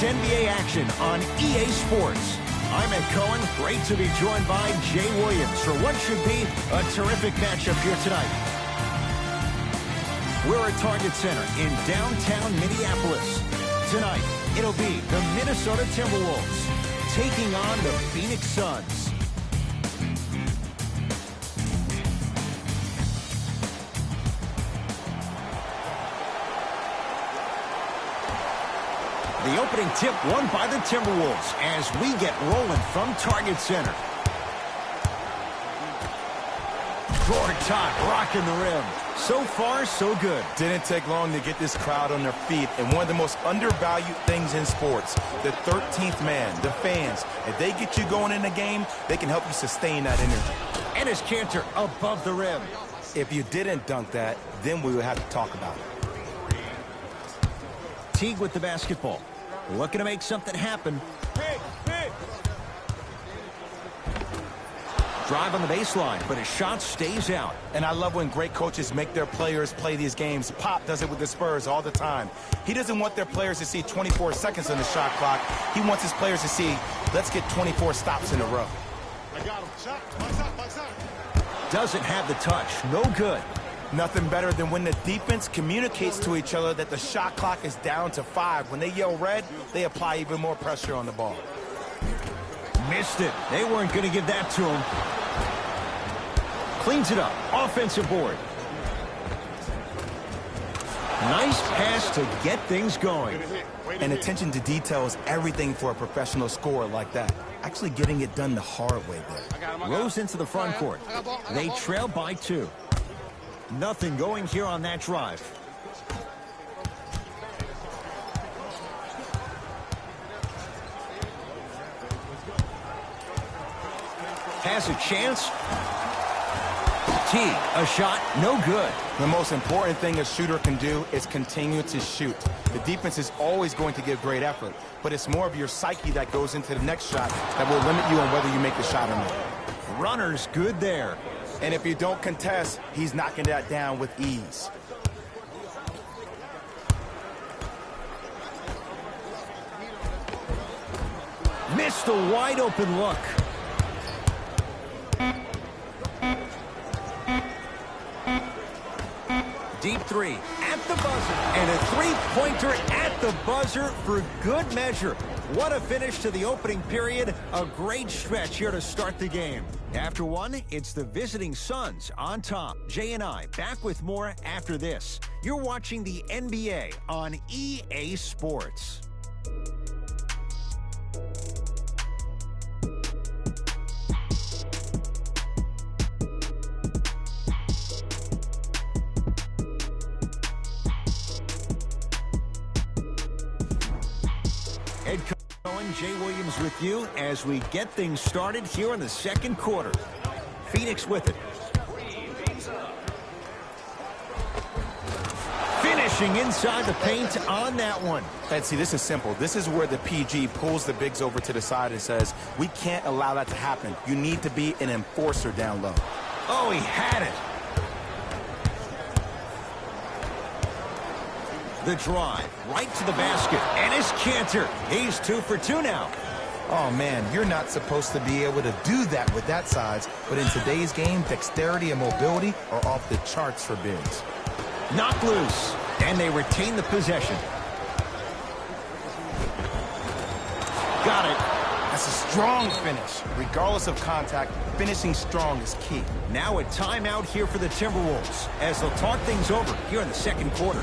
It's NBA action on EA Sports. I'm Ed Cohen. Great to be joined by Jay Williams for what should be a terrific matchup here tonight. We're at Target Center in downtown Minneapolis. Tonight, it'll be the Minnesota Timberwolves taking on the Phoenix Suns. The opening tip won by the Timberwolves as we get rolling from Target Center. Gortat rocking the rim. So far, so good. Didn't take long to get this crowd on their feet. And one of the most undervalued things in sports, the 13th man, the fans. If they get you going in the game, they can help you sustain that energy. And his Kanter above the rim. If you didn't dunk that, then we would have to talk about it. Teague with the basketball. Looking to make something happen. Drive on the baseline, but his shot stays out. And I love when great coaches make their players play these games. Pop does it with the Spurs all the time. He doesn't want their players to see 24 seconds on the shot clock. He wants his players to see, let's get 24 stops in a row. I got him. Shot. My shot. Doesn't have the touch. No good. Nothing better than when the defense communicates to each other that the shot clock is down to 5. When they yell red, they apply even more pressure on the ball. Missed it. They weren't going to give that to him. Cleans it up. Offensive board. Nice pass to get things going. And attention to detail is everything for a professional scorer like that. Actually getting it done the hard way there. Rose into the front court. They trail by 2. Nothing going here on that drive. Has a chance. Teague, a shot, no good. The most important thing a shooter can do is continue to shoot. The defense is always going to give great effort, but it's more of your psyche that goes into the next shot that will limit you on whether you make the shot or not. Runner's good there. And if you don't contest, he's knocking that down with ease. Missed a wide open look. Deep three at the buzzer. And a three-pointer at the buzzer for good measure. What a finish to the opening period. A great stretch here to start the game. After one, it's the visiting Suns on top. Jay and I back with more after this. You're watching the NBA on EA Sports. Ed Cohen, Jay Williams with you as we get things started here in the second quarter. Phoenix with it. Finishing inside the paint on that one. And see, this is simple. This is where the PG pulls the bigs over to the side and says, we can't allow that to happen. You need to be an enforcer down low. Oh, he had it. The drive, right to the basket, and his Kanter. He's 2 for 2 now. Oh, man, you're not supposed to be able to do that with that size, but in today's game, dexterity and mobility are off the charts for bigs. Knocked loose, and they retain the possession. Got it. That's a strong finish. Regardless of contact, finishing strong is key. Now a timeout here for the Timberwolves as they'll talk things over here in the second quarter.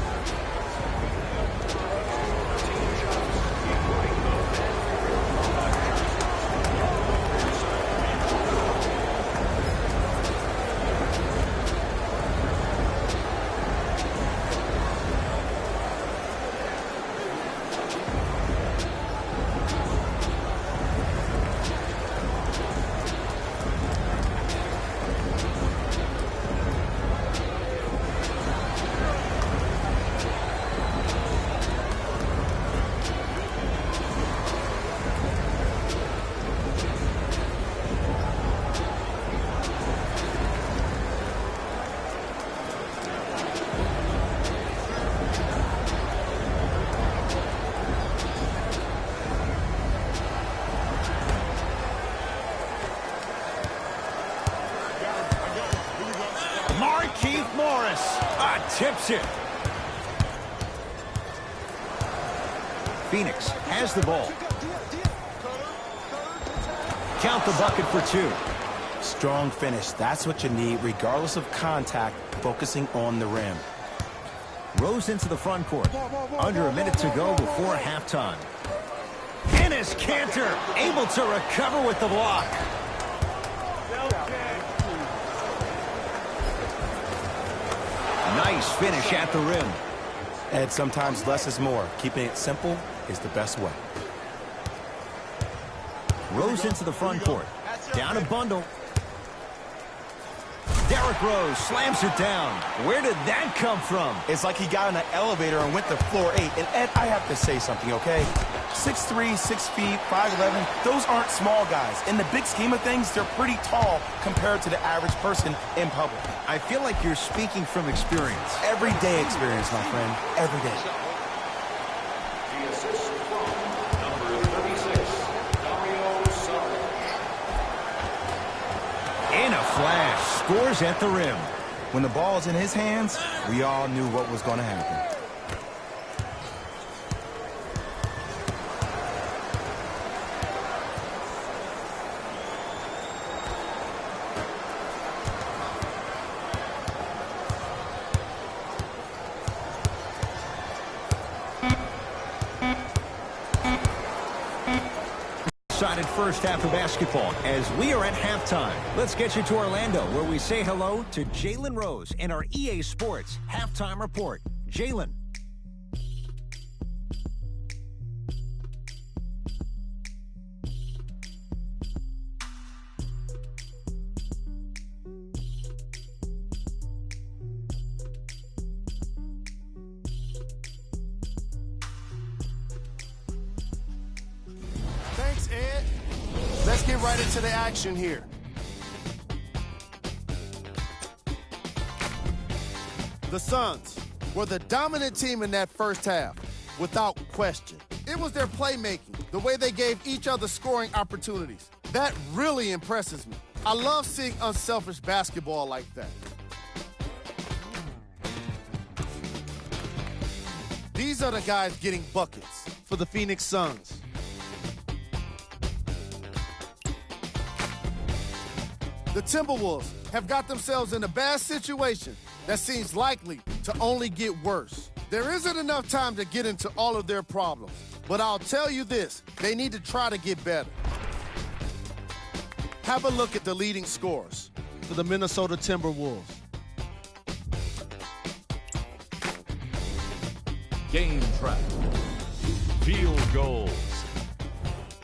Markieff Morris. Tips it. Phoenix has the ball. Count the bucket for 2. Strong finish. That's what you need, regardless of contact, focusing on the rim. Rose into the front court. Under a minute to go before halftime. Enes Kanter able to recover with the block. Nice finish at the rim. And sometimes less is more. Keeping it simple is the best way. Rose into the front court. Down a bundle. Derrick Rose slams it down. Where did that come from? It's like he got in an elevator and went to floor 8. And Ed, I have to say something, okay? 6'3", 6 feet, 5'11", those aren't small guys. In the big scheme of things, they're pretty tall compared to the average person in public. I feel like you're speaking from experience. Everyday experience, my friend. Every day. The assist from number 36, Dario Saric. In a flash, scores at the rim. When the ball is in his hands, we all knew what was going to happen. Decided first half of basketball as we are at halftime. Let's get you to Orlando, where we say hello to Jalen Rose in our EA Sports halftime report. Jalen. Thanks, Ed. Let's get right into the action here. The Suns were the dominant team in that first half, without question. It was their playmaking, the way they gave each other scoring opportunities. That really impresses me. I love seeing unselfish basketball like that. These are the guys getting buckets for the Phoenix Suns. The Timberwolves have got themselves in a bad situation that seems likely to only get worse. There isn't enough time to get into all of their problems, but I'll tell you this, they need to try to get better. Have a look at the leading scorers for the Minnesota Timberwolves. Game track. Field goals.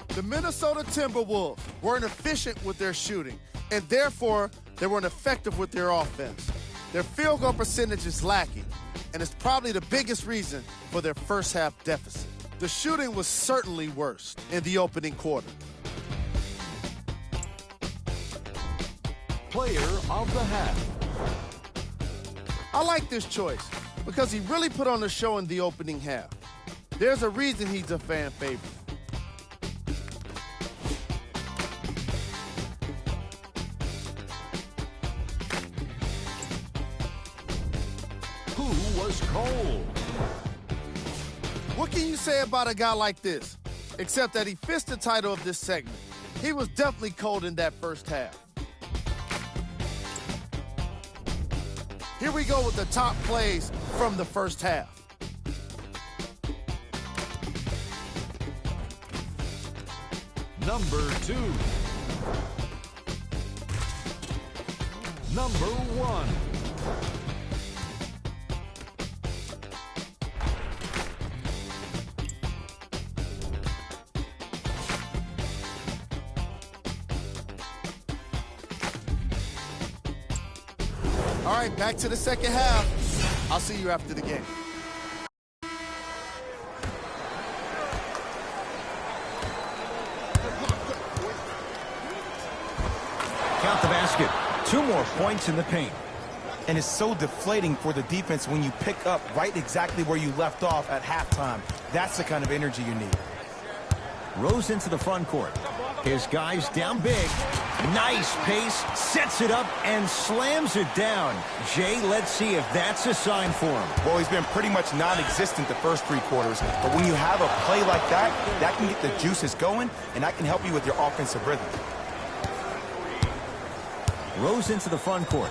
The Minnesota Timberwolves weren't efficient with their shooting, and therefore they weren't effective with their offense. Their field goal percentage is lacking, and it's probably the biggest reason for their first half deficit. The shooting was certainly worse in the opening quarter. Player of the half. I like this choice because he really put on a show in the opening half. There's a reason he's a fan favorite. Who was cold? What can you say about a guy like this? Except that he fits the title of this segment. He was definitely cold in that first half. Here we go with the top plays from the first half. Number 2. Number 1. All right, back to the second half. I'll see you after the game. Count the basket. 2 more points in the paint. And it's so deflating for the defense when you pick up right exactly where you left off at halftime. That's the kind of energy you need. Rose into the front court. His guy's down big. Nice pace, sets it up, and slams it down. Jay, let's see if that's a sign for him. Well, he's been pretty much non-existent the first 3 quarters, but when you have a play like that, that can get the juices going, and that can help you with your offensive rhythm. Rose into the front court.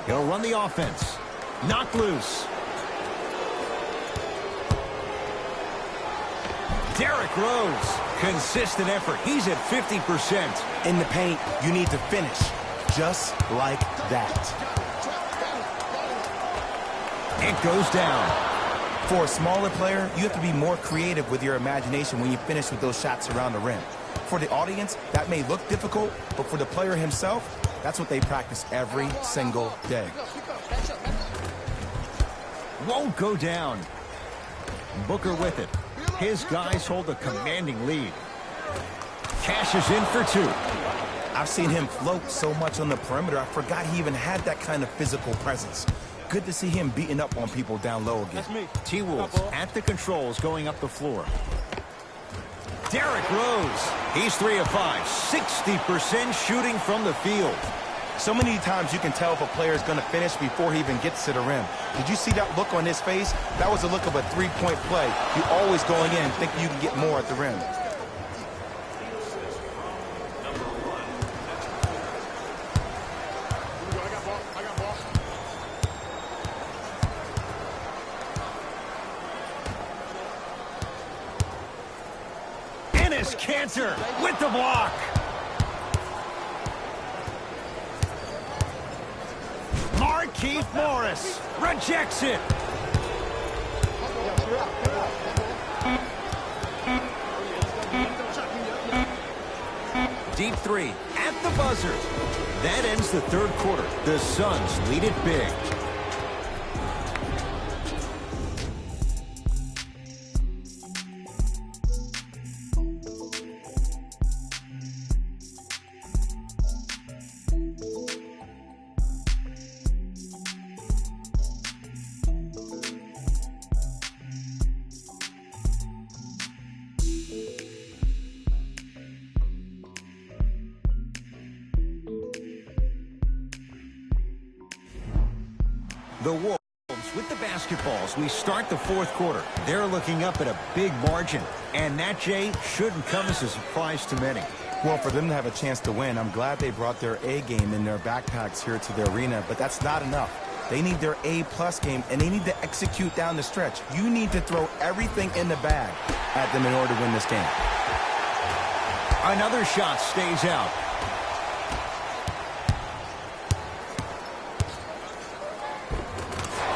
He'll run the offense. Knocked loose. Derrick Rose. Consistent effort. He's at 50%. In the paint, you need to finish just like that. It goes down. For a smaller player, you have to be more creative with your imagination when you finish with those shots around the rim. For the audience, that may look difficult, but for the player himself, that's what they practice every single day. Won't go down. Booker with it. His guys hold a commanding lead. Cashes in for 2. I've seen him float so much on the perimeter, I forgot he even had that kind of physical presence. Good to see him beating up on people down low again. T-Wolves at the controls going up the floor. Derrick Rose. He's 3 of 5. 60% shooting from the field. So many times you can tell if a player is going to finish before he even gets to the rim. Did you see that look on his face? That was the look of a 3-point play. You're always going in thinking you can get more at the rim. Enes Kanter with the block. Markieff Morris rejects it. Deep 3 at the buzzer. That ends the 3rd quarter. The Suns lead it big. The Wolves with the basketballs. We start the 4th quarter. They're looking up at a big margin. And that, Jay, shouldn't come as a surprise to many. Well, for them to have a chance to win, I'm glad they brought their A game in their backpacks here to the arena, but that's not enough. They need their A-plus game, and they need to execute down the stretch. You need to throw everything in the bag at them in order to win this game. Another shot stays out.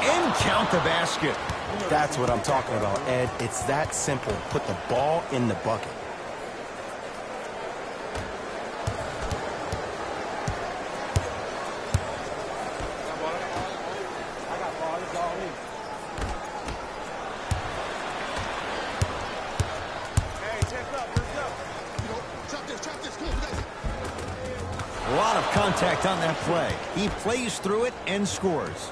And count the basket. That's what I'm talking about, Ed. It's that simple. Put the ball in the bucket. A lot of contact on that play. He plays through it and scores.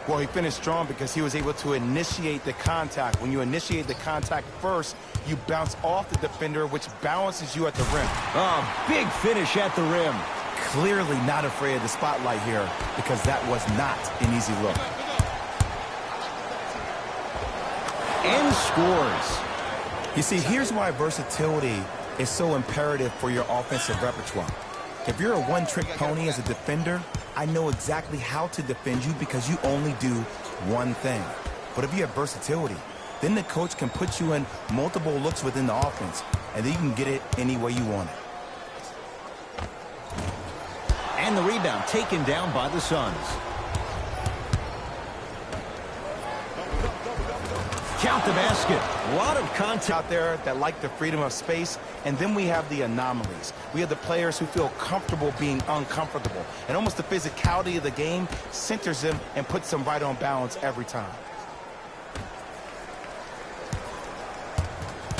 Well, he finished strong because he was able to initiate the contact. When you initiate the contact first, you bounce off the defender, which balances you at the rim. Oh, big finish at the rim. Clearly not afraid of the spotlight here because that was not an easy look. And scores. You see, here's why versatility is so imperative for your offensive repertoire. If you're a one-trick pony as a defender, I know exactly how to defend you because you only do one thing. But if you have versatility, then the coach can put you in multiple looks within the offense, and then you can get it any way you want it. And the rebound taken down by the Suns. Count the basket. A lot of contact Out there that like the freedom of space, and then we have the anomalies. We have the players who feel comfortable being uncomfortable, and almost the physicality of the game centers them and puts them right on balance every time.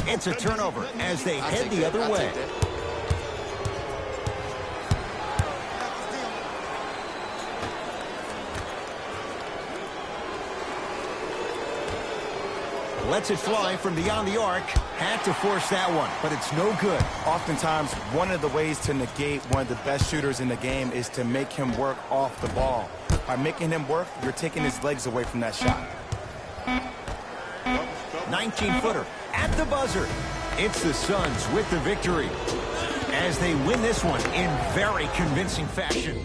It's a turnover as they head the other way. Lets it fly from beyond the arc. Had to force that one, but it's no good. Oftentimes, one of the ways to negate one of the best shooters in the game is to make him work off the ball. By making him work, you're taking his legs away from that shot. 19-footer at the buzzer. It's the Suns with the victory as they win this one in very convincing fashion.